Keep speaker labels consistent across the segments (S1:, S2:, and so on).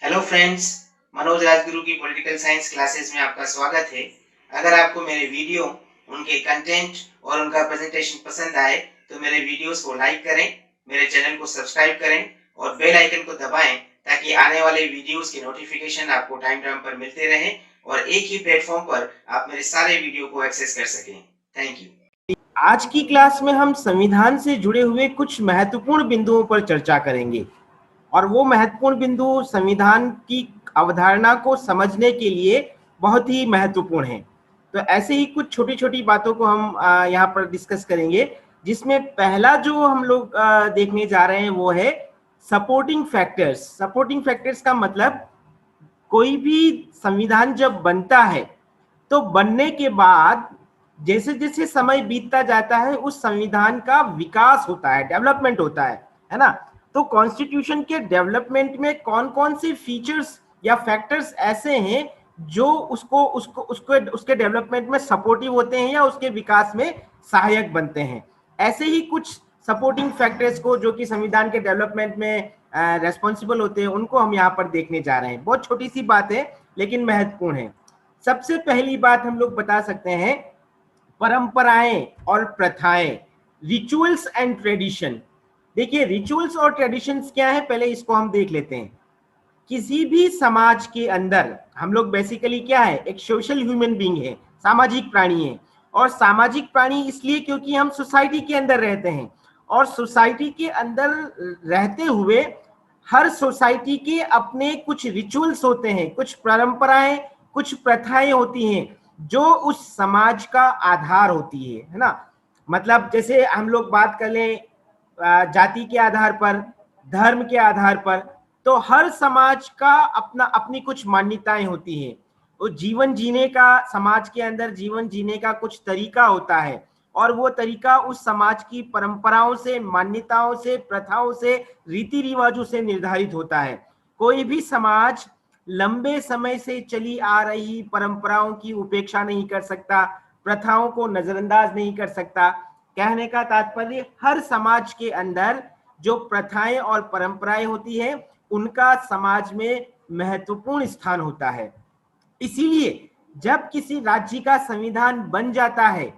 S1: Hello friends, Manoj Rajguru की political science classes में आपका स्वागत है। अगर आपको मेरे वीडियो, उनके कंटेंट और उनका प्रेजेंटेशन पसंद आए तो मेरे वीडियोस को लाइक करें, मेरे चैनल को सब्सक्राइब करें और बेल आइकन को दबाएं ताकि आने वाले वीडियोस की नोटिफिकेशन आपको टाइम टाइम पर मिलते रहें और एक ही प्लेटफॉर्म पर आप मेरे सारे वीडियो को एक्सेस कर सकें। Thank you.
S2: आज की क्लास में हम संविधान से जुड़े हुए कुछ महत्वपूर्ण बिंदुओं पर चर्चा करेंगे और वो महत्वपूर्ण बिंदु संविधान की अवधारणा को समझने के लिए बहुत ही महत्वपूर्ण हैं। तो ऐसे ही कुछ छोटी छोटी बातों को हम यहाँ पर डिस्कस करेंगे, जिसमें पहला जो हम लोग देखने जा रहे हैं वो है सपोर्टिंग फैक्टर्स। सपोर्टिंग फैक्टर्स का मतलब कोई भी संविधान जब बनता है तो बनने के बाद जैसे जैसे समय बीतता जाता है उस संविधान का विकास होता है, डेवलपमेंट होता है ना। तो कॉन्स्टिट्यूशन के डेवलपमेंट में कौन कौन से फीचर्स या फैक्टर्स ऐसे हैं जो उसको उसको उसको उसके डेवलपमेंट में सपोर्टिव होते हैं या उसके विकास में सहायक बनते हैं। ऐसे ही कुछ सपोर्टिंग फैक्टर्स को जो कि संविधान के डेवलपमेंट में रेस्पॉन्सिबल होते हैं उनको हम यहाँ पर देखने जा रहे हैं। बहुत छोटी सी बात है लेकिन महत्वपूर्ण है। सबसे पहली बात हम लोग बता सकते हैं परंपराएं और प्रथाएं, रिचुअल्स एंड ट्रेडिशन। देखिए रिचुअल्स और ट्रेडिशंस क्या है, पहले इसको हम देख लेते हैं। किसी भी समाज के अंदर हम लोग बेसिकली क्या है, एक सोशल ह्यूमन बीइंग है, सामाजिक प्राणी है। और सामाजिक प्राणी इसलिए क्योंकि हम सोसाइटी के अंदर रहते हैं और सोसाइटी के अंदर रहते हुए हर सोसाइटी के अपने कुछ रिचुअल्स होते हैं, कुछ परंपराएं, कुछ प्रथाएं होती हैं जो उस समाज का आधार होती है ना। मतलब जैसे हम लोग बात कर लें जाति के आधार पर, धर्म के आधार पर, तो हर समाज का अपना अपनी कुछ मान्यताएं होती हैं। वो जीवन जीने का, समाज के अंदर जीवन जीने का कुछ तरीका होता है और वो तरीका उस समाज की परंपराओं से, मान्यताओं से, प्रथाओं से, रीति रिवाजों से निर्धारित होता है। कोई भी समाज लंबे समय से चली आ रही परंपराओं की उपेक्षा नहीं कर सकता, प्रथाओं को नजरअंदाज नहीं कर सकता। कहने का तात्पर्य हर समाज के अंदर जो प्रथाएं और परंपराएं होती है उनका समाज में महत्वपूर्ण स्थान होता है। इसीलिए जब किसी राज्य का संविधान बन जाता है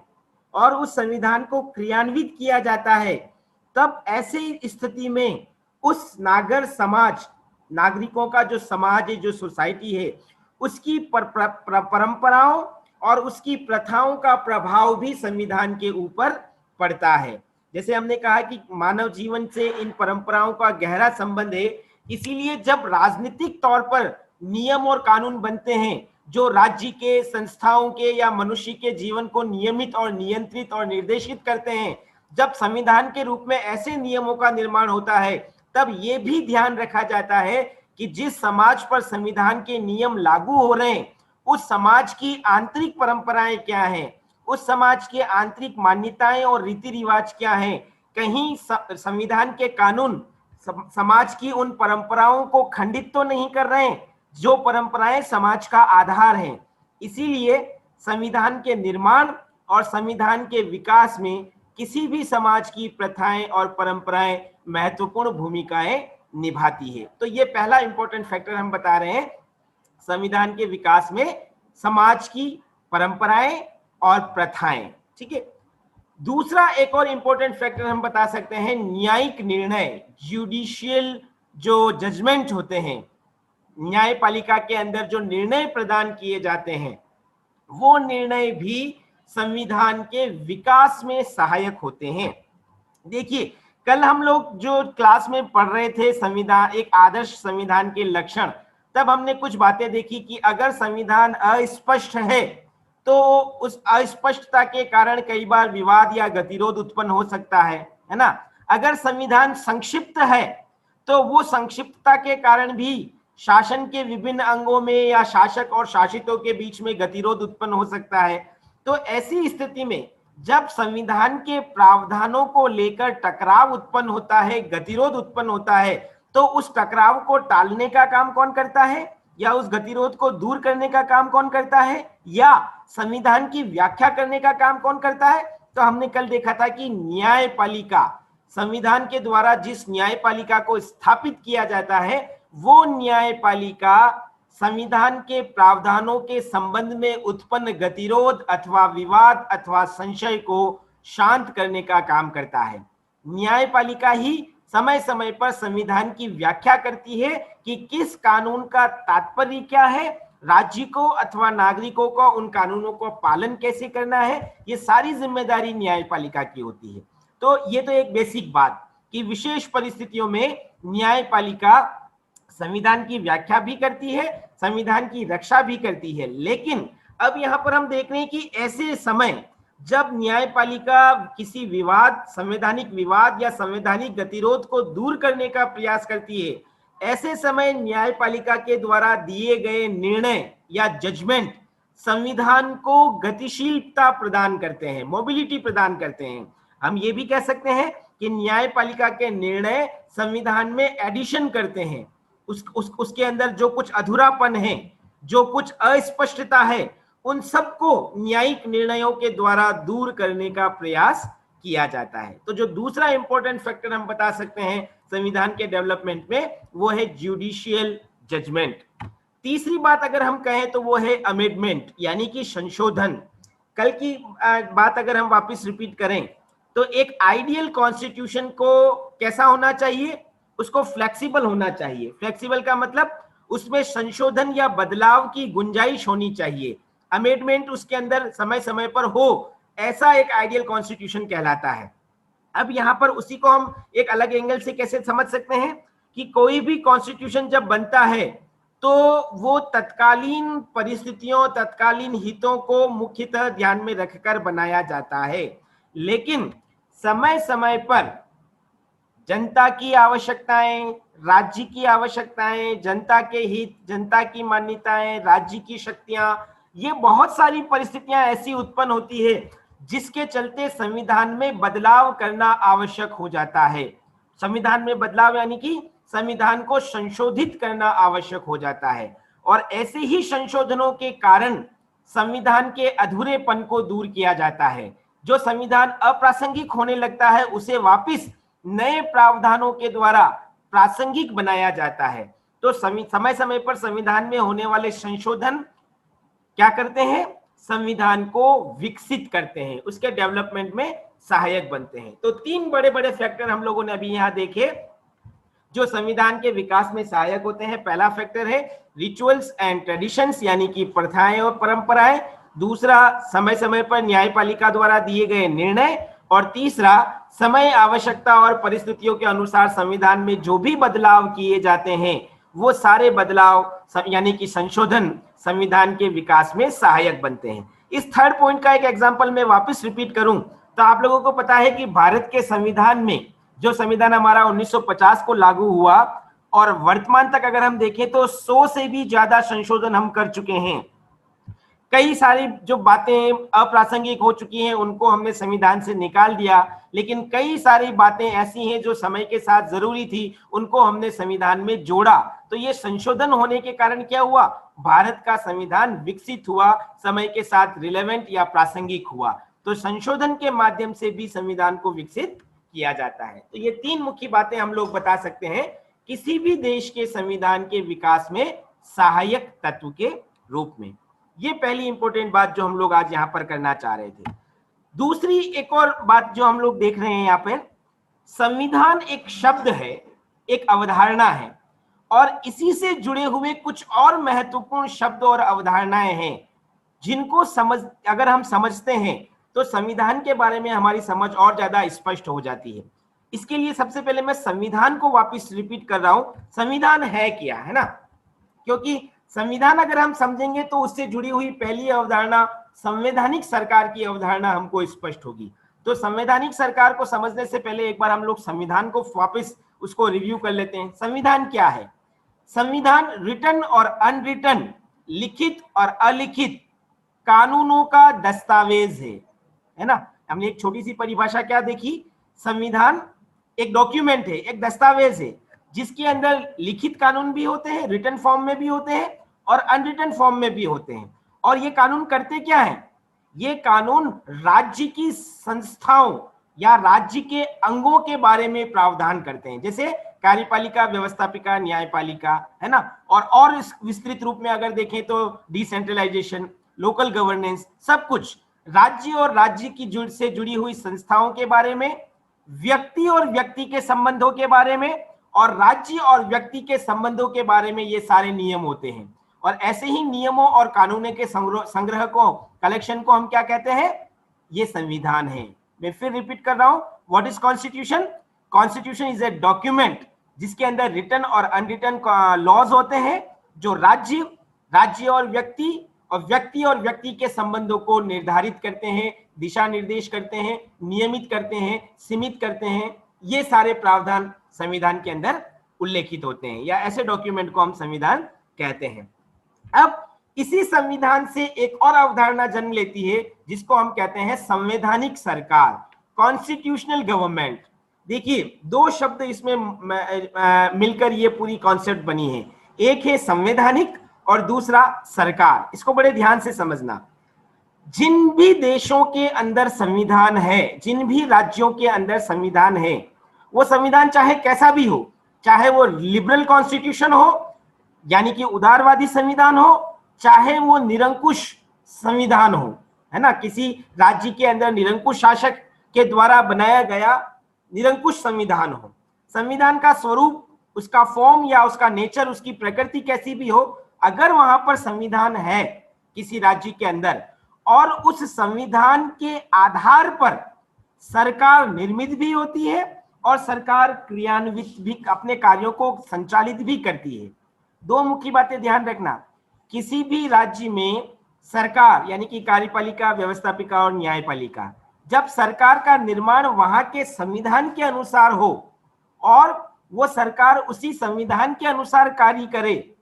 S2: और उस संविधान को क्रियान्वित किया जाता है, तब ऐसे स्थिति में उस नागर समाज, नागरिकों का जो समाज है, जो सोसाइटी है, उसकी परंपराओं और उसकी प्रथाओं का प्रभाव भी संविधान के ऊपर पड़ता है। जैसे हमने कहा कि मानव जीवन से इन परंपराओं का गहरा संबंध है, इसीलिए जब राजनीतिक तौर पर नियम और कानून बनते हैं जो राज्य के, संस्थाओं के या मनुष्य के जीवन को नियमित और नियंत्रित और निर्देशित करते हैं, जब संविधान के रूप में ऐसे नियमों का निर्माण होता है, तब ये भी ध्यान रखा जाता है कि जिस समाज पर संविधान के नियम लागू हो रहे हैं उस समाज की आंतरिक परंपराएं क्या हैं, उस समाज के आंतरिक मान्यताएं और रीति रिवाज क्या हैं। कहीं संविधान के कानून समाज की उन परंपराओं को खंडित तो नहीं कर रहे हैं जो परंपराएं समाज का आधार हैं। इसीलिए संविधान के निर्माण और संविधान के विकास में किसी भी समाज की प्रथाएं और परंपराएं महत्वपूर्ण भूमिकाएं निभाती है। तो ये पहला इंपॉर्टेंट फैक्टर हम बता रहे हैं संविधान के विकास में, समाज की परंपराएं और प्रथाएं। ठीक है। दूसरा एक और इंपॉर्टेंट फैक्टर हम बता सकते हैं न्यायिक निर्णय, जुडिशियल जो जजमेंट होते हैं, न्यायपालिका के अंदर जो निर्णय प्रदान किए जाते हैं वो निर्णय भी संविधान के विकास में सहायक होते हैं। देखिए कल हम लोग जो क्लास में पढ़ रहे थे संविधान, एक आदर्श संविधान के लक्षण, तब हमने कुछ बातें देखी कि अगर संविधान अस्पष्ट है तो उस अस्पष्टता के कारण कई बार विवाद या गतिरोध उत्पन्न हो सकता है ना। अगर संविधान संक्षिप्त है तो वो संक्षिप्तता के कारण भी शासन के विभिन्न अंगों में या शासक और शासितों के बीच में गतिरोध उत्पन्न हो सकता है। तो ऐसी स्थिति में जब संविधान के प्रावधानों को लेकर टकराव उत्पन्न होता है, गतिरोध उत्पन्न होता है, तो उस टकराव को टालने का काम कौन करता है या उस गतिरोध को दूर करने का काम कौन करता है या संविधान की व्याख्या करने का काम कौन करता है। तो हमने कल देखा था कि न्यायपालिका, संविधान के द्वारा जिस न्यायपालिका को स्थापित किया जाता है वो न्यायपालिका संविधान के प्रावधानों के संबंध में उत्पन्न गतिरोध अथवा विवाद अथवा संशय को शांत करने का काम करता है। न्यायपालिका ही समय समय पर संविधान की व्याख्या करती है कि किस कानून का तात्पर्य क्या है, राज्य को अथवा नागरिकों को उन कानूनों को पालन कैसे करना है, ये सारी जिम्मेदारी न्यायपालिका की होती है। तो ये तो एक बेसिक बात कि विशेष परिस्थितियों में न्यायपालिका संविधान की व्याख्या भी करती है, संविधान की रक्षा भी करती है। लेकिन अब यहां पर हम देख रहे हैं कि ऐसे समय जब न्यायपालिका किसी विवाद, संवैधानिक विवाद या संवैधानिक गतिरोध को दूर करने का प्रयास करती है, ऐसे समय न्यायपालिका के द्वारा दिए गए निर्णय या जजमेंट संविधान को गतिशीलता प्रदान करते हैं, मोबिलिटी प्रदान करते हैं। हम ये भी कह सकते हैं कि न्यायपालिका के निर्णय संविधान में एडिशन करते हैं, उसके अंदर जो कुछ अधूरापन है, जो कुछ अस्पष्टता है, उन सबको न्यायिक निर्णयों के द्वारा दूर करने का प्रयास किया जाता है। तो जो दूसरा इंपॉर्टेंट फैक्टर हम बता सकते हैं संविधान के डेवलपमेंट में, वो है ज्यूडिशियल जजमेंट। तीसरी बात अगर हम कहें तो वो है अमेंडमेंट, यानी कि संशोधन। कल की बात अगर हम वापस रिपीट करें तो एक आइडियल कॉन्स्टिट्यूशन को कैसा होना चाहिए, उसको फ्लेक्सिबल होना चाहिए। फ्लेक्सिबल का मतलब उसमें संशोधन या बदलाव की गुंजाइश होनी चाहिए, अमेंडमेंट उसके अंदर समय समय पर हो, ऐसा एक आइडियल कॉन्स्टिट्यूशन कहलाता है। अब यहां पर उसी को हम एक अलग एंगल से कैसे समझ सकते हैं कि कोई भी कॉन्स्टिट्यूशन जब बनता है तो वो तत्कालीन परिस्थितियों, तत्कालीन हितों को मुख्यतः ध्यान में रखकर बनाया जाता है। लेकिन समय समय पर जनता की आवश्यकताएं, राज्य की आवश्यकताएं, जनता के हित, जनता की मान्यताएं, राज्य की शक्तियां, ये बहुत सारी परिस्थितियां ऐसी उत्पन्न होती है जिसके चलते संविधान में बदलाव करना आवश्यक हो जाता है। संविधान में बदलाव यानी कि संविधान को संशोधित करना आवश्यक हो जाता है, और ऐसे ही संशोधनों के कारण संविधान के अधूरेपन को दूर किया जाता है। जो संविधान अप्रासंगिक होने लगता है उसे वापस नए प्रावधानों के द्वारा प्रासंगिक बनाया जाता है। तो समय समय पर संविधान में होने वाले संशोधन क्या करते हैं, संविधान को विकसित करते हैं, उसके डेवलपमेंट में सहायक बनते हैं। तो तीन बड़े बड़े फैक्टर हम लोगों ने अभी यहां देखे जो संविधान के विकास में सहायक होते हैं। पहला फैक्टर है रिचुअल्स एंड ट्रेडिशंस, यानी कि प्रथाएं और परंपराएं। दूसरा, समय समय पर न्यायपालिका द्वारा दिए गए निर्णय। और तीसरा, समय, आवश्यकता और परिस्थितियों के अनुसार संविधान में जो भी बदलाव किए जाते हैं वो सारे बदलाव यानी कि संशोधन संविधान के विकास में सहायक बनते हैं। इस थर्ड पॉइंट का एक एग्जांपल मैं वापस रिपीट करूं तो आप लोगों को पता है कि भारत के संविधान में, जो संविधान हमारा 1950 को लागू हुआ और वर्तमान तक अगर हम देखें तो 100 से भी ज्यादा संशोधन हम कर चुके हैं। कई सारी जो बातें अप्रासंगिक हो चुकी हैं उनको हमने संविधान से निकाल दिया, लेकिन कई सारी बातें ऐसी हैं जो समय के साथ जरूरी थी, उनको हमने संविधान में जोड़ा। तो ये संशोधन होने के कारण क्या हुआ, भारत का संविधान विकसित हुआ, समय के साथ रिलेवेंट या प्रासंगिक हुआ। तो संशोधन के माध्यम से भी संविधान को विकसित किया जाता है। तो ये तीन मुख्य बातें हम लोग बता सकते हैं किसी भी देश के संविधान के विकास में सहायक तत्व के रूप में। ये पहली इंपॉर्टेंट बात जो हम लोग आज यहां पर करना चाह रहे थे। दूसरी एक और बात जो हम लोग देख रहे हैं यहाँ पर, संविधान एक शब्द है, एक अवधारणा है, और इसी से जुड़े हुए कुछ और महत्वपूर्ण शब्द और अवधारणाएं हैं जिनको अगर हम समझते हैं तो संविधान के बारे में हमारी समझ और ज्यादा स्पष्ट हो जाती है। इसके लिए सबसे पहले मैं संविधान को वापस रिपीट कर रहा हूं, संविधान है क्या, है ना, क्योंकि संविधान अगर हम समझेंगे तो उससे जुड़ी हुई पहली अवधारणा संवैधानिक सरकार की अवधारणा हमको स्पष्ट होगी। तो संवैधानिक सरकार को समझने से पहले एक बार हम लोग संविधान को वापस उसको रिव्यू कर लेते हैं। संविधान क्या है? संविधान रिटन और अनरिटन, लिखित और अलिखित कानूनों का दस्तावेज है ना। हमने एक छोटी सी परिभाषा क्या देखी, संविधान एक डॉक्यूमेंट है, एक दस्तावेज है जिसके अंदर लिखित कानून भी होते हैं, रिटन फॉर्म में भी होते हैं और अनरिटन फॉर्म में भी होते हैं। और ये कानून करते क्या है, ये कानून राज्य की संस्थाओं या राज्य के अंगों के बारे में प्रावधान करते हैं। जैसे कार्यपालिका, व्यवस्थापिका, न्यायपालिका, है ना। और इस विस्तृत रूप में अगर देखें तो डिसेंट्रलाइजेशन, लोकल गवर्नेंस, सब कुछ राज्य और राज्य की से जुड़ी हुई संस्थाओं के बारे में, व्यक्ति और व्यक्ति के संबंधों के बारे में, और राज्य और व्यक्ति के संबंधों के बारे में ये सारे नियम होते हैं। और ऐसे ही नियमों और कानूनों के संग्रह को, कलेक्शन को हम क्या कहते हैं? ये संविधान है। मैं फिर रिपीट कर रहा हूं, what is constitution? Constitution is a document जिसके अंदर रिटन और अनरिटन लॉज होते हैं, जो राज्य और व्यक्ति के संबंधों को निर्धारित करते हैं, दिशा निर्देश करते हैं, नियमित करते हैं, सीमित करते हैं। ये सारे प्रावधान संविधान के अंदर उल्लेखित होते हैं, या ऐसे डॉक्यूमेंट को हम संविधान कहते हैं। अब इसी संविधान से एक और अवधारणा जन्म लेती है जिसको हम कहते हैं संवैधानिक सरकार, कॉन्स्टिट्यूशनल गवर्नमेंट। देखिए, दो शब्द इसमें मिलकर ये पूरी कॉन्सेप्ट बनी है, एक है संवैधानिक और दूसरा सरकार। इसको बड़े ध्यान से समझना। जिन भी देशों के अंदर संविधान है, जिन भी राज्यों के अंदर संविधान है, वो संविधान चाहे कैसा भी हो, चाहे वो लिबरल कॉन्स्टिट्यूशन हो यानी कि उदारवादी संविधान हो, चाहे वो निरंकुश संविधान हो, है ना, किसी राज्य के अंदर निरंकुश शासक के द्वारा बनाया गया निरंकुश संविधान हो, संविधान का स्वरूप, उसका फॉर्म या उसका नेचर, उसकी प्रकृति कैसी भी हो, अगर वहां पर संविधान है किसी राज्य के अंदर और उस संविधान के आधार पर सरकार निर्मित भी होती है और सरकार क्रियान्वित भी, अपने कार्यों को संचालित भी करती है। दो मुख्य बातें ध्यान रखना, किसी भी राज्य में सरकार यानी कि कार्यपालिका, व्यवस्थापिका और न्यायपालिका, जब सरकार का निर्माण वहां के संविधान के अनुसार हो और वो सरकार उसी संविधान के अनुसार कार्य करे,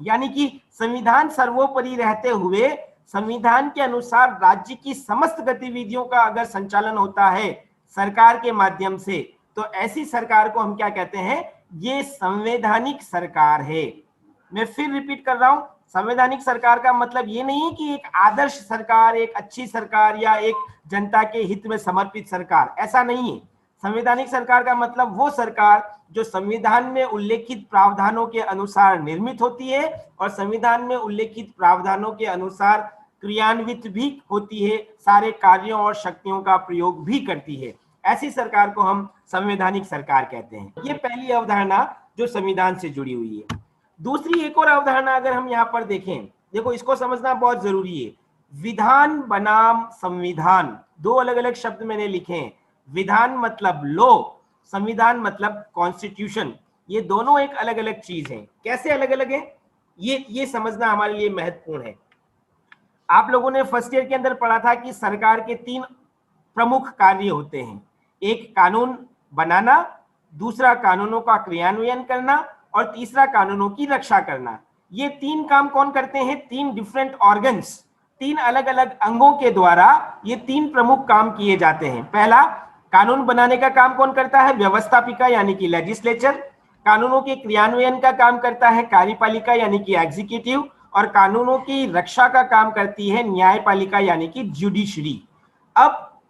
S2: यानी कि संविधान सर्वोपरि रहते हुए संविधान के अनुसार राज्य की समस्त गतिविधियों का अगर संचालन होता है सरकार के माध्यम से, तो ऐसी सरकार को हम क्या कहते हैं? ये संवैधानिक सरकार है। मैं फिर रिपीट कर रहा हूं, संवैधानिक सरकार का मतलब ये नहीं है कि एक आदर्श सरकार, एक अच्छी सरकार या एक जनता के हित में समर्पित सरकार, ऐसा नहीं है। संवैधानिक सरकार का मतलब वो सरकार जो संविधान में उल्लेखित प्रावधानों के अनुसार निर्मित होती है और संविधान में उल्लेखित प्रावधानों के अनुसार क्रियान्वित भी होती है, सारे कार्यों और शक्तियों का प्रयोग भी करती है, ऐसी सरकार को हम संवैधानिक सरकार कहते हैं। ये पहली अवधारणा जो संविधान से जुड़ी हुई है। दूसरी एक और अवधारणा अगर हम यहाँ पर देखें, देखो इसको समझना बहुत जरूरी है। विधान बनाम संविधान, दो अलग अलग शब्द मैंने लिखे हैं। विधान मतलब लॉ, संविधान मतलब कॉन्स्टिट्यूशन। ये दोनों एक अलग अलग चीज है। कैसे अलग अलग है ये समझना हमारे लिए महत्वपूर्ण है। आप लोगों ने फर्स्ट ईयर के अंदर पढ़ा था कि सरकार के 3 प्रमुख कार्य होते हैं, एक कानून बनाना, दूसरा कानूनों का क्रियान्वयन करना और तीसरा कानूनों की रक्षा करना। ये 3 काम कौन करते हैं? 3 डिफरेंट ऑर्गन्स, 3 अलग अलग अंगों के द्वारा ये 3 प्रमुख काम किए जाते हैं। पहला, कानून बनाने का काम कौन करता है? व्यवस्थापिका यानी कि लेजिस्लेचर। कानूनों के क्रियान्वयन का काम करता है कार्यपालिका यानी कि एग्जीक्यूटिव, और कानूनों की रक्षा का काम करती है न्यायपालिका यानी कि जुडिशरी। अब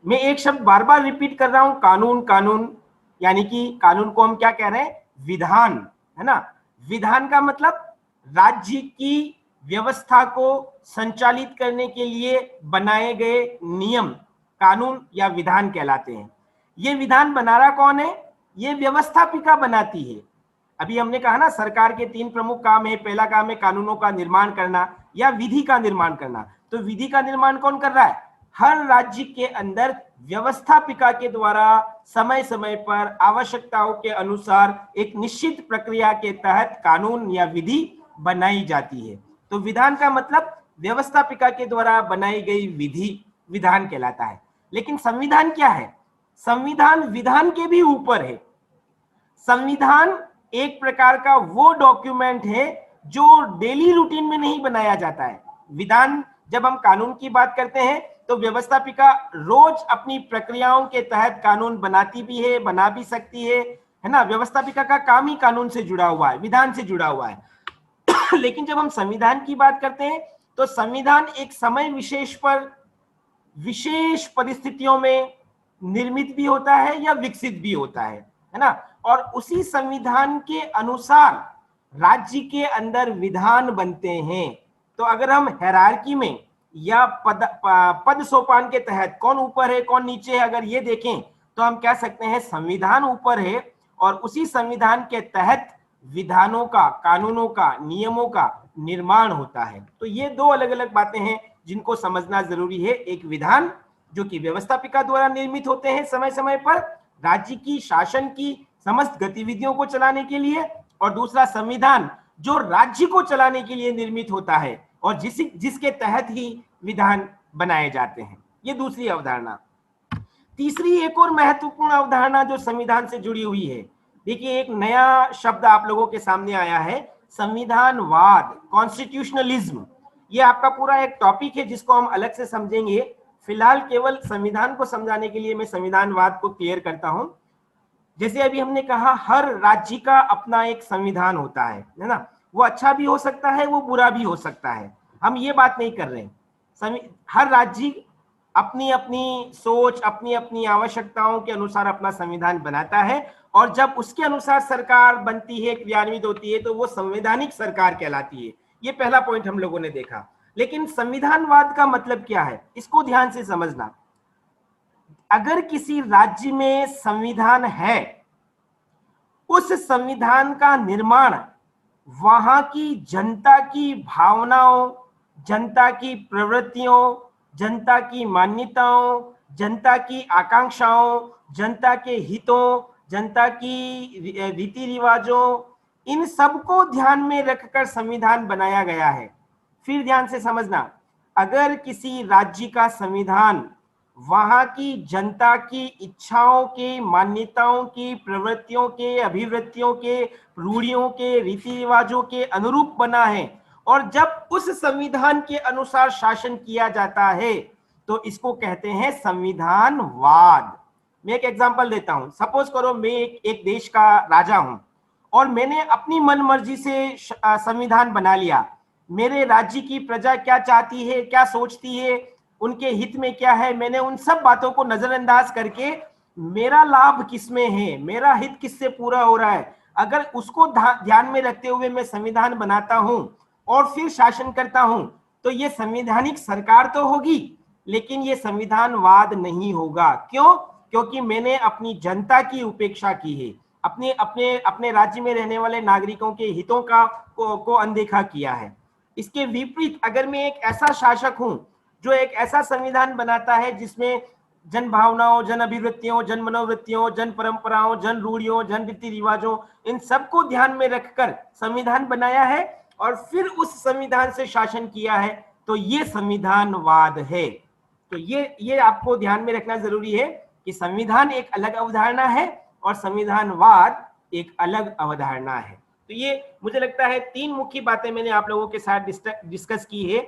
S2: मैं एक शब्द बार बार रिपीट कर रहा हूं, कानून। कानून यानी कि कानून को हम क्या कह रहे हैं? विधान, है ना। विधान का मतलब राज्य की व्यवस्था को संचालित करने के लिए बनाए गए नियम कानून या विधान कहलाते हैं। ये विधान बना रहा कौन है? ये व्यवस्थापिका बनाती है। अभी हमने कहा ना, सरकार के 3 प्रमुख काम है। पहला काम है कानूनों का निर्माण करना या विधि का निर्माण करना। तो विधि का निर्माण कौन कर रहा है? हर राज्य के अंदर व्यवस्थापिका के द्वारा समय समय पर आवश्यकताओं के अनुसार एक निश्चित प्रक्रिया के तहत कानून या विधि बनाई जाती है। तो विधान का मतलब व्यवस्थापिका के द्वारा बनाई गई विधि विधान कहलाता है। लेकिन संविधान क्या है? संविधान विधान के भी ऊपर है। संविधान एक प्रकार का वो डॉक्यूमेंट है जो डेली रूटीन में नहीं बनाया जाता है। विधान, जब हम कानून की बात करते हैं तो व्यवस्थापिका रोज अपनी प्रक्रियाओं के तहत कानून बनाती भी है, बना भी सकती है ना। व्यवस्थापिका का काम ही कानून से जुड़ा हुआ है, विधान से जुड़ा हुआ है। लेकिन जब हम संविधान की बात करते हैं तो संविधान एक समय विशेष पर विशेष परिस्थितियों में निर्मित भी होता है या विकसित भी होता है ना। और उसी संविधान के अनुसार राज्य के अंदर विधान बनते हैं। तो अगर हम हायरार्की में या पद सोपान के तहत कौन ऊपर है कौन नीचे है अगर ये देखें तो हम कह सकते हैं संविधान ऊपर है और उसी संविधान के तहत विधानों का, कानूनों का, नियमों का निर्माण होता है। तो ये दो अलग अलग बातें हैं जिनको समझना जरूरी है। एक विधान जो कि व्यवस्थापिका द्वारा निर्मित होते हैं समय समय पर राज्य की शासन की समस्त गतिविधियों को चलाने के लिए, और दूसरा संविधान जो राज्य को चलाने के लिए निर्मित होता है और जिसके तहत ही विधान बनाए जाते हैं। ये दूसरी अवधारणा। तीसरी एक और महत्वपूर्ण अवधारणा जो संविधान से जुड़ी हुई है, देखिए एक नया शब्द आप लोगों के सामने आया है, संविधानवाद, कॉन्स्टिट्यूशनलिज्म। ये आपका पूरा एक टॉपिक है जिसको हम अलग से समझेंगे। फिलहाल केवल संविधान को समझाने के लिए मैं संविधानवाद को क्लियर करता हूं। जैसे अभी हमने कहा हर राज्य का अपना एक संविधान होता है ना, वो अच्छा भी हो सकता है, वो बुरा भी हो सकता है, हम ये बात नहीं कर रहे हैं। हर राज्य अपनी अपनी सोच, अपनी अपनी आवश्यकताओं के अनुसार अपना संविधान बनाता है और जब उसके अनुसार सरकार बनती है, क्रियान्वित होती है, तो वो संवैधानिक सरकार कहलाती है। ये पहला पॉइंट हम लोगों ने देखा। लेकिन संविधानवाद का मतलब क्या है, इसको ध्यान से समझना। अगर किसी राज्य में संविधान है, उस संविधान का निर्माण वहां की जनता की भावनाओं, जनता की प्रवृत्तियों, जनता की मान्यताओं, जनता की आकांक्षाओं, जनता के हितों, जनता की रीति रिवाजों, इन सबको ध्यान में रखकर संविधान बनाया गया है। फिर ध्यान से समझना, अगर किसी राज्य का संविधान वहां की जनता की इच्छाओं के, मान्यताओं की, प्रवृत्तियों के, अभिवृत्तियों के, रूढ़ियों के, रीति रिवाजों के अनुरूप बना है और जब उस संविधान के अनुसार शासन किया जाता है तो इसको कहते हैं संविधानवाद। मैं एक एग्जांपल देता हूं। सपोज करो मैं एक देश का राजा हूं और मैंने अपनी मनमर्जी से संविधान बना लिया। मेरे राज्य की प्रजा क्या चाहती है, क्या सोचती है, उनके हित में क्या है, मैंने उन सब बातों को नजरअंदाज करके मेरा लाभ किसमें है, मेरा हित किससे पूरा हो रहा है, अगर उसको ध्यान में रखते हुए मैं संविधान बनाता हूं और फिर शासन करता हूं तो ये संवैधानिक सरकार तो होगी लेकिन ये संविधानवाद नहीं होगा। क्यों? क्योंकि मैंने अपनी जनता की उपेक्षा की है, अपने अपने अपने राज्य में रहने वाले नागरिकों के हितों को अनदेखा किया है। इसके विपरीत अगर मैं एक ऐसा शासक हूं जो एक ऐसा संविधान बनाता है जिसमें जन भावनाओं, जन अभिवृत्तियों, जन मनोवृत्तियों, जन परंपराओं, जन रूढ़ियों, जन रीति रिवाजों, इन सबको ध्यान में रखकर संविधान बनाया है और फिर उस संविधान से शासन किया है, तो ये संविधानवाद है। तो ये आपको ध्यान में रखना जरूरी है कि संविधान एक अलग अवधारणा है और संविधानवाद एक अलग अवधारणा है। तो ये मुझे लगता है तीन मुख्य बातें मैंने आप लोगों के साथ डिस्कस की है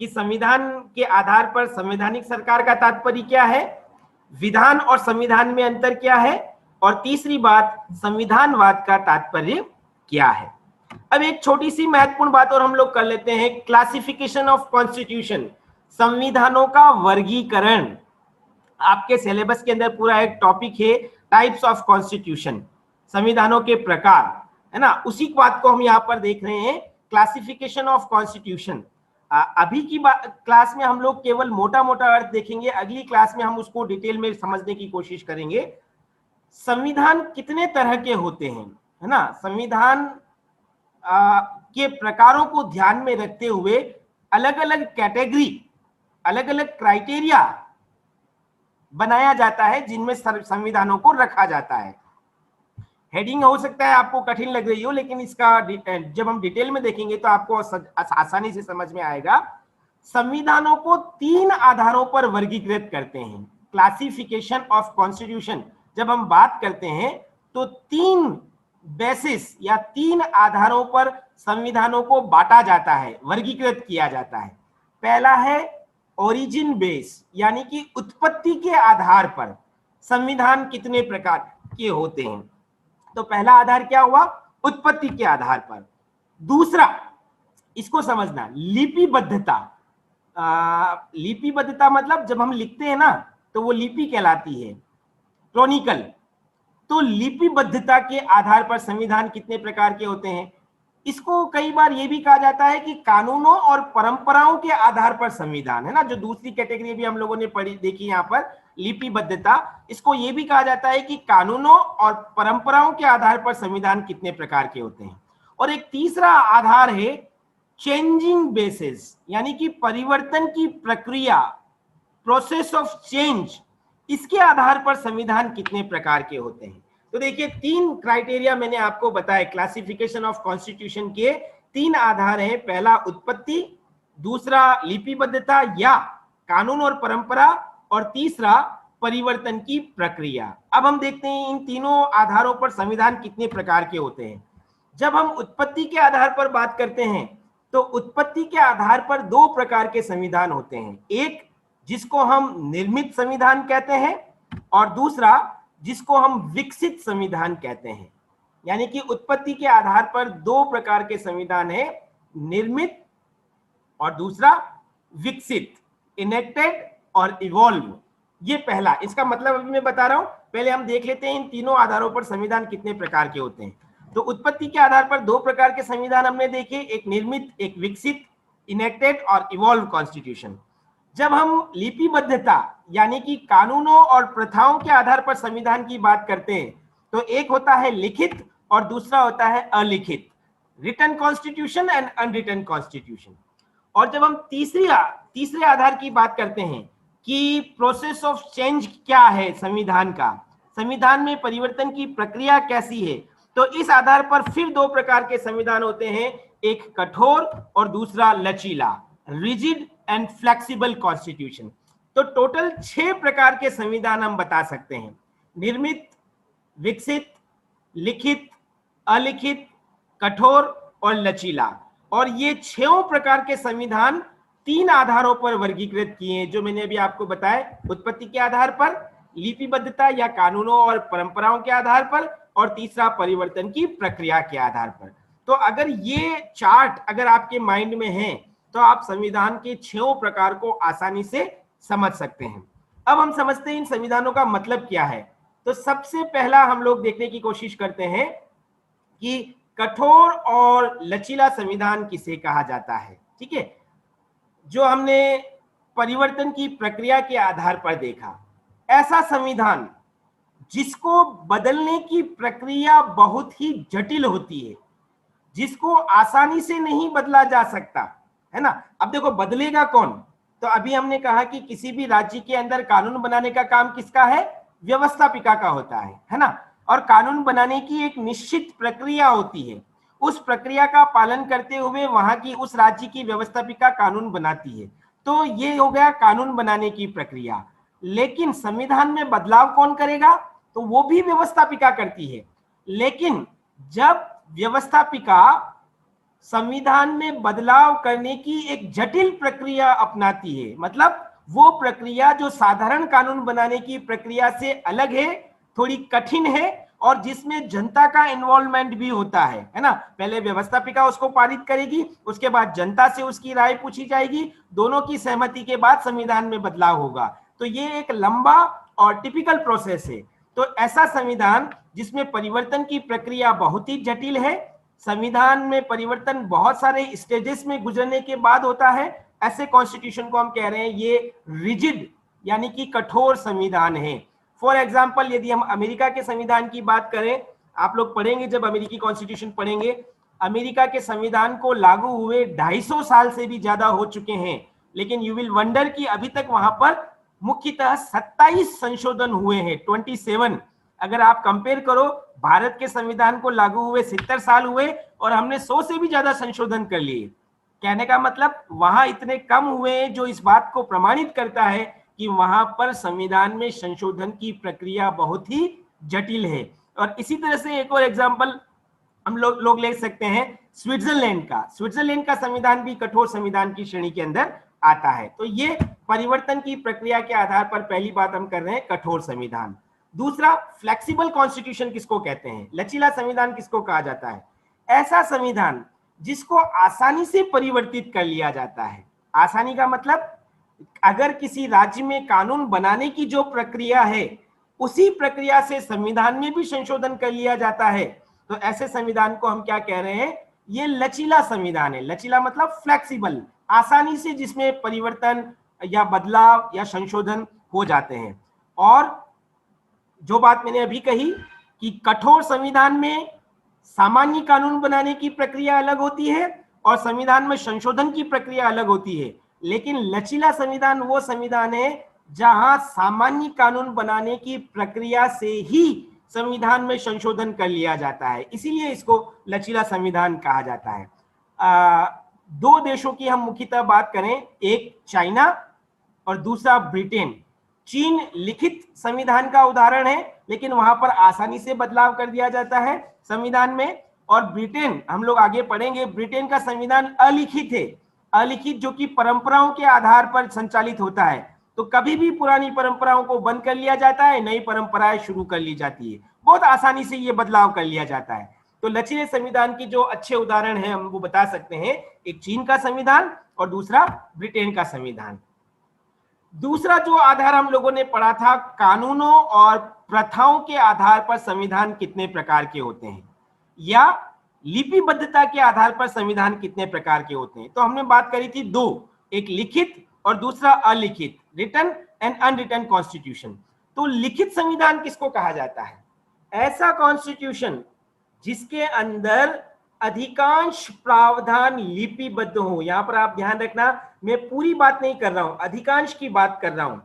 S2: कि संविधान के आधार पर संवैधानिक सरकार का तात्पर्य क्या है, विधान और संविधान में अंतर क्या है, और तीसरी बात संविधानवाद का तात्पर्य क्या है। अब एक छोटी सी महत्वपूर्ण बात और हम लोग कर लेते हैं, क्लासिफिकेशन ऑफ कॉन्स्टिट्यूशन, संविधानों का वर्गीकरण। आपके सिलेबस के अंदर पूरा एक टॉपिक है टाइप्स ऑफ कॉन्स्टिट्यूशन, संविधानों के प्रकार, है ना। उसी बात को हम यहाँ पर देख रहे हैं, क्लासिफिकेशन ऑफ कॉन्स्टिट्यूशन। अभी की क्लास में हम लोग केवल मोटा मोटा अर्थ देखेंगे, अगली क्लास में हम उसको डिटेल में समझने की कोशिश करेंगे। संविधान कितने तरह के होते हैं, है ना, संविधान के प्रकारों को ध्यान में रखते हुए अलग अलग कैटेगरी, अलग अलग क्राइटेरिया बनाया जाता है जिनमें संविधानों को रखा जाता है। हेडिंग हो सकता है आपको कठिन लग रही हो, लेकिन इसका जब हम डिटेल में देखेंगे तो आपको आसानी से समझ में आएगा। संविधानों को तीन आधारों पर वर्गीकृत करते हैं। क्लासिफिकेशन ऑफ कॉन्स्टिट्यूशन जब हम बात करते हैं तो तीन बेसिस या तीन आधारों पर संविधानों को बांटा जाता है, वर्गीकृत किया जाता है। पहला है ओरिजिन बेस, यानी कि उत्पत्ति के आधार पर संविधान कितने प्रकार के होते हैं। तो पहला आधार क्या हुआ, उत्पत्ति के आधार पर। दूसरा, इसको समझना, लिपिबद्धता। लिपिबद्धता मतलब जब हम लिखते हैं ना तो वो लिपि कहलाती है, क्रॉनिकल। तो लिपिबद्धता के आधार पर संविधान कितने प्रकार के होते हैं? इसको कई बार ये भी कहा जाता है कि कानूनों और परंपराओं के आधार पर संविधान, है ना, जो दूसरी कैटेगरी भी हम लोगों ने पढ़ी देखी यहाँ पर, लिपिबद्धता, इसको ये भी कहा जाता है कि कानूनों और परंपराओं के आधार पर संविधान कितने प्रकार के होते हैं। और एक तीसरा आधार है चेंजिंग बेसिस, यानी कि परिवर्तन की प्रक्रिया, प्रोसेस ऑफ चेंज, इसके आधार पर संविधान कितने प्रकार के होते हैं। तो देखिए 3 क्राइटेरिया मैंने आपको बताया, क्लासिफिकेशन ऑफ कॉन्स्टिट्यूशन के 3 आधार हैं। पहला उत्पत्ति, दूसरा लिपिबद्धता या कानून और परंपरा, और तीसरा परिवर्तन की प्रक्रिया। अब हम देखते हैं इन तीनों आधारों पर संविधान कितने प्रकार के होते हैं। जब हम उत्पत्ति के आधार पर बात करते हैं तो उत्पत्ति के आधार पर 2 प्रकार के संविधान होते हैं, एक जिसको हम निर्मित संविधान कहते हैं और दूसरा जिसको हम विकसित संविधान कहते हैं। यानी कि उत्पत्ति के आधार पर 2 प्रकार के संविधान है, निर्मित और दूसरा विकसित, इनेक्टेड और इवॉल्व। ये पहला, इसका मतलब अभी मैं बता रहा हूं, पहले हम देख लेते हैं इन तीनों आधारों पर संविधान कितने प्रकार के होते हैं। तो उत्पत्ति के आधार पर 2 प्रकार के संविधान हमने देखे, एक निर्मित, एक विकसित, इनेक्टेड और इवॉल्व कॉन्स्टिट्यूशन। जब हम लिपिबद्धता यानी कि कानूनों और प्रथाओं के आधार पर संविधान की बात करते हैं तो एक होता है लिखित और दूसरा होता है अलिखित, written constitution and unwritten constitution. और जब हम तीसरे आधार की बात करते हैं कि प्रोसेस ऑफ चेंज क्या है संविधान का, संविधान में परिवर्तन की प्रक्रिया कैसी है, तो इस आधार पर फिर 2 प्रकार के संविधान होते हैं, एक कठोर और दूसरा लचीला, रिजिड एंड फ्लेक्सिबल कॉन्स्टिट्यूशन। तो टोटल 6 प्रकार के संविधान हम बता सकते हैं, निर्मित, विकसित, लिखित, अलिखित, कठोर और लचीला। और ये 6 प्रकार के संविधान 3 आधारों पर वर्गीकृत किए हैं, जो मैंने अभी आपको बताया, उत्पत्ति के आधार पर, लिपिबद्धता या कानूनों और परंपराओं के आधार पर, और तीसरा परिवर्तन की प्रक्रिया के आधार पर। तो अगर ये चार्ट अगर आपके माइंड में है तो आप संविधान के 6 प्रकार को आसानी से समझ सकते हैं। अब हम समझते हैं इन संविधानों का मतलब क्या है। तो सबसे पहला हम लोग देखने की कोशिश करते हैं कि कठोर और लचीला संविधान किसे कहा जाता है। ठीक है, जो हमने परिवर्तन की प्रक्रिया के आधार पर देखा, ऐसा संविधान जिसको बदलने की प्रक्रिया बहुत ही जटिल होती है, जिसको आसानी से नहीं बदला जा सकता, है ना। अब देखो बदलेगा कौन, तो अभी हमने कहा कि किसी भी राज्य के अंदर कानून बनाने का काम किसका है, व्यवस्थापिका का होता है ना। और कानून बनाने की एक निश्चित प्रक्रिया होती है, उस प्रक्रिया का पालन करते हुए वहां की उस राज्य की व्यवस्थापिका कानून बनाती है। तो ये हो गया कानून बनाने की प्रक्रिया। लेकिन संविधान में बदलाव कौन करेगा, तो वो भी व्यवस्थापिका करती है। लेकिन जब व्यवस्थापिका संविधान में बदलाव करने की एक जटिल प्रक्रिया अपनाती है, मतलब वो प्रक्रिया जो साधारण कानून बनाने की प्रक्रिया से अलग है, थोड़ी कठिन है और जिसमें जनता का इन्वॉल्वमेंट भी होता है ना। पहले व्यवस्थापिका उसको पारित करेगी, उसके बाद जनता से उसकी राय पूछी जाएगी, दोनों की सहमति के बाद संविधान में बदलाव होगा। तो ये एक लंबा और टिपिकल प्रोसेस है। तो ऐसा संविधान जिसमें परिवर्तन की प्रक्रिया बहुत ही जटिल है, संविधान में परिवर्तन बहुत सारे स्टेजेस में गुजरने के बाद होता है, ऐसे कॉन्स्टिट्यूशन को हम कह रहे हैं ये रिजिड यानी कि कठोर संविधान है। फॉर एग्जाम्पल यदि हम अमेरिका के संविधान की बात करें, आप लोग पढ़ेंगे जब अमेरिकी कॉन्स्टिट्यूशन पढ़ेंगे, अमेरिका के संविधान को लागू हुए 250 साल से भी ज्यादा हो चुके हैं, लेकिन यू विल वंडर कि अभी तक वहां पर मुख्यतः 27 संशोधन हुए हैं, 27। अगर आप कंपेयर करो, भारत के संविधान को लागू हुए 70 साल हुए और हमने 100 से भी ज्यादा संशोधन कर लिए। कहने का मतलब वहां इतने कम हुए, जो इस बात को प्रमाणित करता है कि वहां पर संविधान में संशोधन की प्रक्रिया बहुत ही जटिल है। और इसी तरह से एक और एग्जांपल हम लोग ले सकते हैं स्विट्जरलैंड का। स्विट्जरलैंड का संविधान भी कठोर संविधान की श्रेणी के अंदर आता है। तो ये परिवर्तन की प्रक्रिया के आधार पर पहली बात हम कर रहे हैं, कठोर संविधान। दूसरा, फ्लेक्सिबल कॉन्स्टिट्यूशन किसको कहते हैं, लचीला संविधान किसको कहा जाता है, ऐसा संविधान जिसको आसानी से परिवर्तित कर लिया जाता है। आसानी का मतलब, अगर किसी राज्य में कानून बनाने की जो प्रक्रिया है उसी प्रक्रिया से संविधान में भी संशोधन कर लिया जाता है, तो ऐसे संविधान को हम क्या कह रहे हैं, ये लचीला संविधान है। लचीला मतलब फ्लेक्सिबल, आसानी से जिसमें परिवर्तन या बदलाव या संशोधन हो जाते हैं। और जो बात मैंने अभी कही कि कठोर संविधान में सामान्य कानून बनाने की प्रक्रिया अलग होती है और संविधान में संशोधन की प्रक्रिया अलग होती है, लेकिन लचीला संविधान वो संविधान है जहां सामान्य कानून बनाने की प्रक्रिया से ही संविधान में संशोधन कर लिया जाता है, इसीलिए इसको लचीला संविधान कहा जाता है। दो देशों की हम मुख्यतः बात करें, एक चाइना और दूसरा ब्रिटेन। चीन लिखित संविधान का उदाहरण है, लेकिन वहां पर आसानी से बदलाव कर दिया जाता है संविधान में। और ब्रिटेन, हम लोग आगे पढ़ेंगे, ब्रिटेन का संविधान अलिखित है, अलिखित जो कि परंपराओं के आधार पर संचालित होता है। तो कभी भी पुरानी परंपराओं को बंद कर लिया जाता है, नई परंपराएं शुरू कर ली जाती है, बहुत आसानी से ये बदलाव कर लिया जाता है। तो लचीले संविधान की जो अच्छे उदाहरण है हम वो बता सकते हैं, एक चीन का संविधान और दूसरा ब्रिटेन का संविधान। दूसरा जो आधार हम लोगों ने पढ़ा था, कानूनों और प्रथाओं के आधार पर संविधान कितने प्रकार के होते हैं, या लिपिबद्धता के आधार पर संविधान कितने प्रकार के होते हैं। तो हमने बात करी थी दो, एक लिखित और दूसरा अलिखित, रिटन एंड अनरिटन कॉन्स्टिट्यूशन। तो लिखित संविधान किसको कहा जाता है, ऐसा कॉन्स्टिट्यूशन जिसके अंदर अधिकांश प्रावधान लिपिबद्ध हो। यहां पर आप ध्यान रखना, मैं पूरी बात नहीं कर रहा हूं, अधिकांश की बात कर रहा हूं।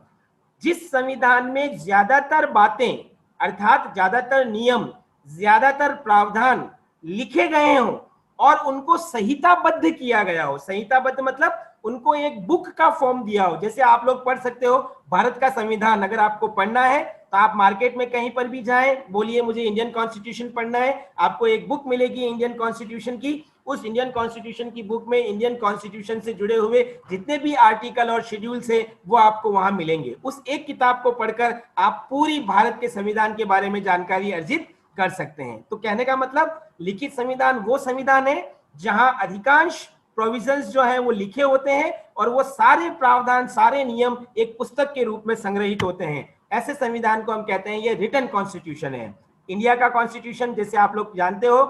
S2: जिस संविधान में ज्यादातर बातें अर्थात ज्यादातर नियम, ज्यादातर प्रावधान लिखे गए हों और उनको संहिताबद्ध किया गया हो। संहिताबद्ध मतलब उनको एक बुक का फॉर्म दिया हो। जैसे आप लोग पढ़ सकते हो भारत का संविधान, अगर आपको पढ़ना है तो आप मार्केट में कहीं पर भी जाएं, बोलिए मुझे इंडियन कॉन्स्टिट्यूशन पढ़ना है, आपको एक बुक मिलेगी इंडियन कॉन्स्टिट्यूशन की। उस इंडियन कॉन्स्टिट्यूशन की बुक में इंडियन कॉन्स्टिट्यूशन से जुड़े हुए जितने भी आर्टिकल और शेड्यूल्स है वो आपको वहां मिलेंगे। उस एक किताब को पढ़कर आप पूरी भारत के संविधान के बारे में जानकारी अर्जित कर सकते हैं। तो कहने का मतलब, लिखित संविधान वो संविधान है जहां अधिकांश प्रोविजंस जो है वो लिखे होते हैं और वो सारे प्रावधान, सारे नियम एक पुस्तक के रूप में संग्रहित होते हैं। ऐसे संविधान को हम कहते हैं ये रिटन कॉन्स्टिट्यूशन है। इंडिया का कॉन्स्टिट्यूशन जैसे आप लोग जानते हो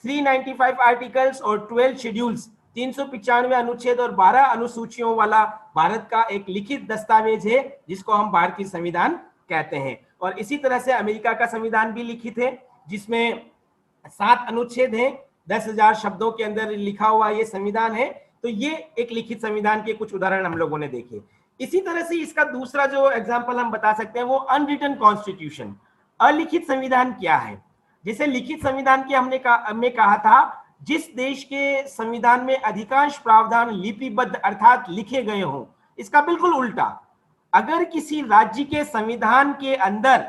S2: 395 आर्टिकल्स और 12 शेड्यूल्स, 395 अनुच्छेद और 12 अनुसूचियों वाला भारत का एक लिखित दस्तावेज है जिसको हम भारतीय संविधान कहते हैं। और इसी तरह से अमेरिका का संविधान भी लिखित है जिसमें 7 अनुच्छेद हैं, 10,000 शब्दों के अंदर लिखा हुआ ये संविधान है। तो ये एक लिखित संविधान के कुछ उदाहरण हम लोगों ने देखे। इसी तरह से इसका दूसरा जो एग्जांपल हम बता सकते हैं वो अनरिटन कॉन्स्टिट्यूशन। अलिखित संविधान क्या है, जैसे लिखित संविधान के हमने कहा था जिस देश के संविधान में अधिकांश प्रावधान लिपिबद्ध अर्थात लिखे गए हों। इसका बिल्कुल उल्टा, अगर किसी राज्य के संविधान के अंदर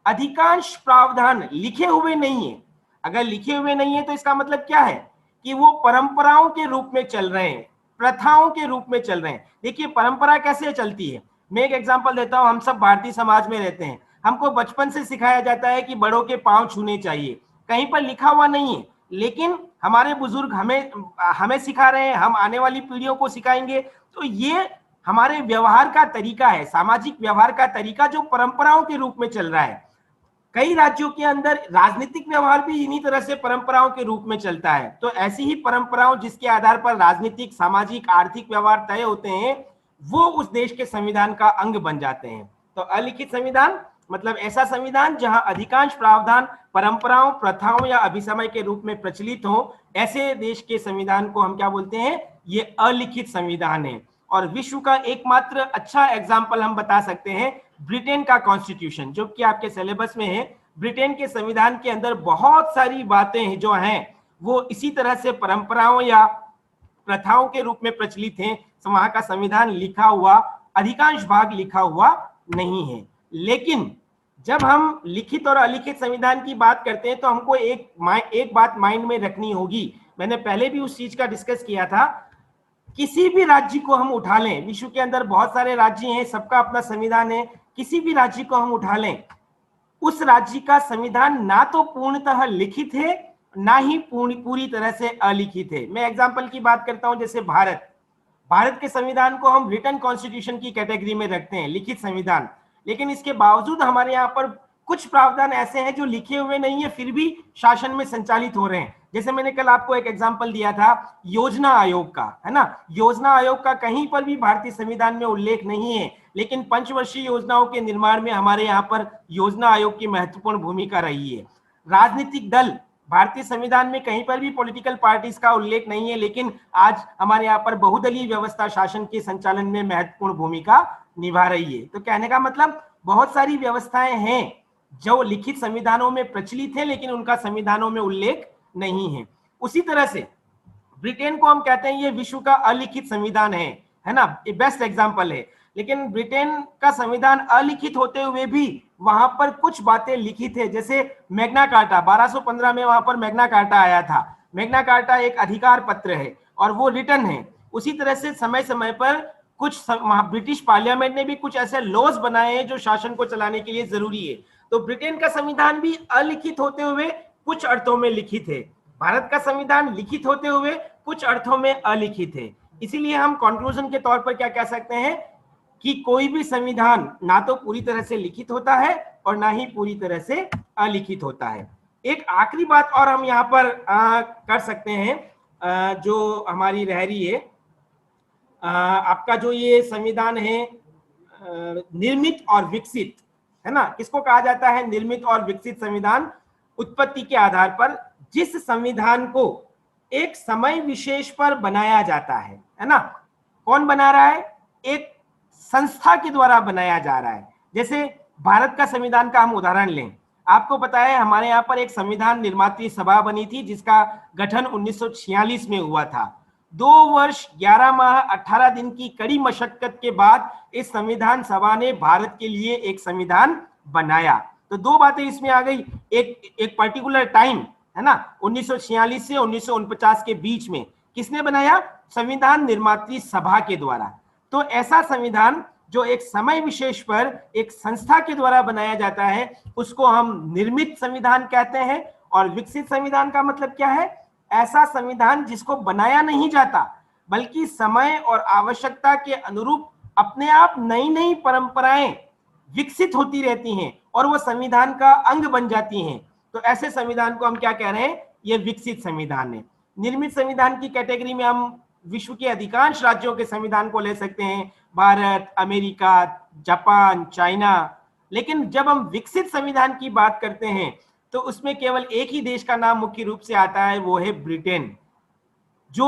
S2: अधिकांश प्रावधान लिखे हुए नहीं है, अगर लिखे हुए नहीं है तो इसका मतलब क्या है कि वो परंपराओं के रूप में चल रहे हैं, प्रथाओं के रूप में चल रहे हैं। देखिए परंपरा कैसे चलती है, मैं एक एग्जांपल देता हूं। हम सब भारतीय समाज में रहते हैं, हमको बचपन से सिखाया जाता है कि बड़ों के पांव छूने चाहिए। कहीं पर लिखा हुआ नहीं है, लेकिन हमारे बुजुर्ग हमें सिखा रहे हैं, हम आने वाली पीढ़ियों को सिखाएंगे। तो ये हमारे व्यवहार का तरीका है, सामाजिक व्यवहार का तरीका जो परंपराओं के रूप में चल रहा है। कई राज्यों के अंदर राजनीतिक व्यवहार भी इन्हीं तरह से परंपराओं के रूप में चलता है। तो ऐसी ही परंपराओं जिसके आधार पर राजनीतिक, सामाजिक, आर्थिक व्यवहार तय होते हैं वो उस देश के संविधान का अंग बन जाते हैं। तो अलिखित संविधान मतलब ऐसा संविधान जहां अधिकांश प्रावधान परंपराओं, प्रथाओं या अभिसमय के रूप में प्रचलित हो, ऐसे देश के संविधान को हम क्या बोलते हैं, ये अलिखित संविधान है। और विश्व का एकमात्र अच्छा एग्जाम्पल हम बता सकते हैं ब्रिटेन का कॉन्स्टिट्यूशन, जो कि आपके सिलेबस में है। ब्रिटेन के संविधान के अंदर बहुत सारी बातें जो हैं वो इसी तरह से परंपराओं या प्रथाओं के रूप में प्रचलित हैं। वहां का संविधान लिखा हुआ, अधिकांश भाग लिखा हुआ नहीं है। लेकिन जब हम लिखित और अलिखित संविधान की बात करते हैं तो हमको एक बात माइंड में रखनी होगी। मैंने पहले भी उस चीज का डिस्कस किया था। किसी भी राज्य को हम उठा लें, विश्व के अंदर बहुत सारे राज्य हैं, सबका अपना संविधान है। किसी भी राज्य को हम उठा लें, उस राज्य का संविधान ना तो पूर्णतः लिखित है ना ही पूरी तरह से अलिखित है। मैं एग्जांपल की बात करता हूं, जैसे भारत के संविधान को हम रिटन कॉन्स्टिट्यूशन की कैटेगरी में रखते हैं, लिखित संविधान। लेकिन इसके बावजूद हमारे यहाँ पर कुछ प्रावधान ऐसे हैं जो लिखे हुए नहीं है फिर भी शासन में संचालित हो रहे हैं। जैसे मैंने कल आपको एक एग्जांपल दिया था योजना आयोग का, है ना। योजना आयोग का कहीं पर भी भारतीय संविधान में उल्लेख नहीं है, लेकिन पंचवर्षीय योजनाओं के निर्माण में हमारे यहाँ पर योजना आयोग की महत्वपूर्ण भूमिका रही है। राजनीतिक दल, भारतीय संविधान में कहीं पर भी पॉलिटिकल पार्टीज का उल्लेख नहीं है, लेकिन आज हमारे यहाँ पर बहुदलीय व्यवस्था शासन के संचालन में महत्वपूर्ण भूमिका निभा रही है। तो कहने का मतलब बहुत सारी व्यवस्थाएं हैं जो लिखित संविधानों में प्रचलित है, लेकिन उनका संविधानों में उल्लेख नहीं है। उसी तरह से ब्रिटेन को हम कहते हैं ये विश्व का अलिखित संविधान है ना, ये बेस्ट एग्जांपल है। लेकिन ब्रिटेन का संविधान अलिखित होते हुए भी वहां पर कुछ बातें लिखित है, जैसे मैग्ना कार्टा 1215 में वहां पर मैग्ना कार्टा आया था। मैग्ना कार्टा एक अधिकार पत्र है और वो रिटर्न है। उसी तरह से समय समय पर कुछ ब्रिटिश पार्लियामेंट ने भी कुछ ऐसे लॉज बनाए हैं जो शासन को चलाने के लिए जरूरी है। तो ब्रिटेन का संविधान भी अलिखित होते हुए कुछ अर्थों में लिखित है। भारत का संविधान लिखित होते हुए कुछ अर्थों में अलिखित है। इसीलिए हम कंक्लूजन के तौर पर क्या कह सकते हैं कि कोई भी संविधान ना तो पूरी तरह से लिखित होता है और ना ही पूरी तरह से अलिखित होता है। एक आखिरी बात और हम यहाँ पर कर सकते हैं जो हमारी रह रही है, आपका जो ये संविधान है निर्मित और विकसित, है ना, किसको कहा जाता है निर्मित और विकसित संविधान? उत्पत्ति के आधार पर जिस संविधान को एक समय विशेष पर बनाया जाता है ना। कौन बना रहा है? एक संस्था के द्वारा बनाया जा रहा है। जैसे भारत का संविधान का हम उदाहरण लें, आपको पता है हमारे यहाँ पर एक संविधान निर्मात्री सभा बनी थी जिसका गठन 1946 में हुआ था। 2 वर्ष 11 माह 18 दिन की कड़ी मशक्कत के बाद इस संविधान सभा ने भारत के लिए एक संविधान बनाया। तो दो बातें इसमें आ गई, एक पर्टिकुलर टाइम, है ना, 1946 से 1949 के बीच में किसने बनाया? संविधान निर्मात्री सभा के द्वारा। तो ऐसा संविधान जो एक समय विशेष पर एक संस्था के द्वारा बनाया जाता है उसको हम निर्मित संविधान कहते हैं। और विकसित संविधान का मतलब क्या है? ऐसा संविधान जिसको बनाया नहीं जाता बल्कि समय और आवश्यकता के अनुरूप अपने आप नई नई परंपराएं विकसित होती रहती हैं और वो संविधान का अंग बन जाती हैं। तो ऐसे संविधान को हम क्या कह रहे हैं? ये विकसित संविधान है। निर्मित संविधान की कैटेगरी में हम विश्व के अधिकांश राज्यों के संविधान को ले सकते हैं, भारत, अमेरिका, जापान, चाइना। लेकिन जब हम विकसित संविधान की बात करते हैं तो उसमें केवल एक ही देश का नाम मुख्य रूप से आता है, वो है ब्रिटेन, जो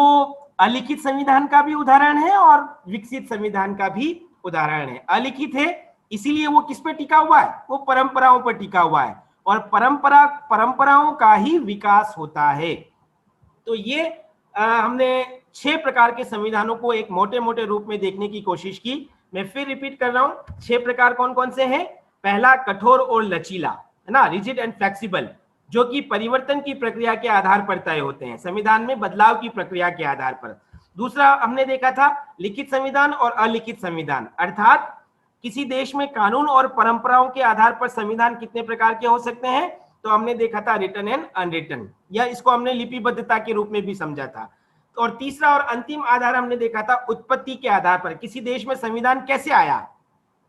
S2: अलिखित संविधान का भी उदाहरण है और विकसित संविधान का भी उदाहरण है। अलिखित है इसीलिए वो किस पे टिका हुआ है? वो परंपराओं पर टिका हुआ है और परंपराओं का ही विकास होता है। तो ये हमने 6 प्रकार के संविधानों को एक मोटे मोटे रूप में देखने की कोशिश की। मैं फिर रिपीट कर रहा हूं, 6 प्रकार कौन कौन से हैं? पहला कठोर और लचीला, है ना, रिजिड एंड फ्लेक्सिबल, जो कि परिवर्तन की प्रक्रिया के आधार पर तय होते हैं, संविधान में बदलाव की प्रक्रिया के आधार पर। दूसरा हमने देखा था लिखित संविधान और अलिखित संविधान, अर्थात किसी देश में कानून और परंपराओं के आधार पर संविधान कितने प्रकार के हो सकते हैं? तो हमने देखा था रिटन एंड अनरिटन, या इसको हमने लिपिबद्धता के रूप में भी समझा था। और तीसरा और अंतिम आधार हमने देखा था उत्पत्ति के आधार पर, किसी देश में संविधान कैसे आया।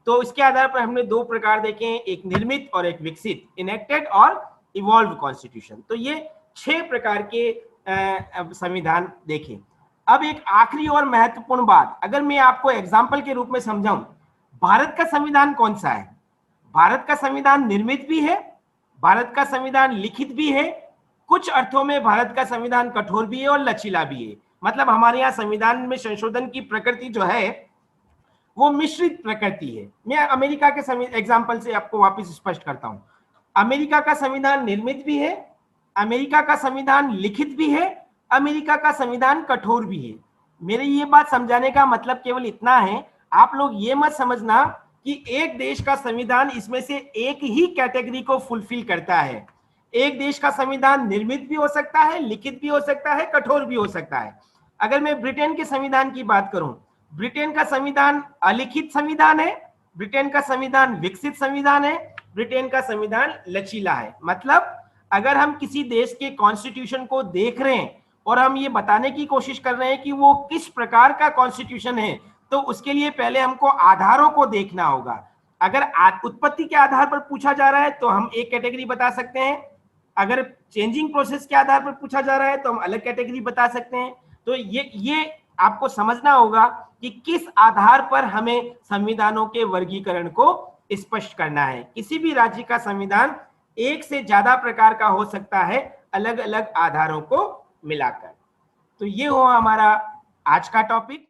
S2: तो इसके आधार पर हमने 2 प्रकार देखे हैं, एक निर्मित और एक विकसित, इनेक्टेड और इवॉल्व कॉन्स्टिट्यूशन। तो ये 6 प्रकार के संविधान देखें। अब एक आखिरी और महत्वपूर्ण बात, अगर मैं आपको एग्जाम्पल के रूप में समझाऊं, भारत का संविधान कौन सा है? भारत का संविधान निर्मित भी है, भारत का संविधान लिखित भी है, कुछ अर्थों में भारत का संविधान कठोर भी है और लचीला भी है। मतलब हमारे यहाँ संविधान में संशोधन की प्रकृति जो है वो मिश्रित प्रकृति है। मैं अमेरिका के एग्जाम्पल से आपको वापस स्पष्ट करता हूं। अमेरिका का संविधान निर्मित भी है, अमेरिका का संविधान लिखित भी है, अमेरिका का संविधान कठोर भी है। मेरे ये बात समझाने का मतलब केवल इतना है, आप लोग ये मत समझना कि एक देश का संविधान इसमें से एक ही कैटेगरी को फुलफिल करता है। एक देश का संविधान निर्मित भी हो सकता है, लिखित भी हो सकता है, कठोर भी हो सकता है। अगर मैं ब्रिटेन के संविधान की बात करूं, ब्रिटेन का संविधान अलिखित संविधान है, ब्रिटेन का संविधान विकसित संविधान है, ब्रिटेन का संविधान लचीला है। मतलब अगर हम किसी देश के कॉन्स्टिट्यूशन को देख रहे हैं और हम ये बताने की कोशिश कर रहे हैं कि वो किस प्रकार का कॉन्स्टिट्यूशन है, तो उसके लिए पहले हमको आधारों को देखना होगा। अगर उत्पत्ति के आधार पर पूछा जा रहा है तो हम एक कैटेगरी बता सकते हैं, अगर चेंजिंग प्रोसेस के आधार पर पूछा जा रहा है तो हम अलग कैटेगरी बता सकते हैं। तो ये आपको समझना होगा कि किस आधार पर हमें संविधानों के वर्गीकरण को स्पष्ट करना है। किसी भी राज्य का संविधान एक से ज्यादा प्रकार का हो सकता है, अलग अलग आधारों को मिलाकर। तो ये हुआ हमारा आज का टॉपिक।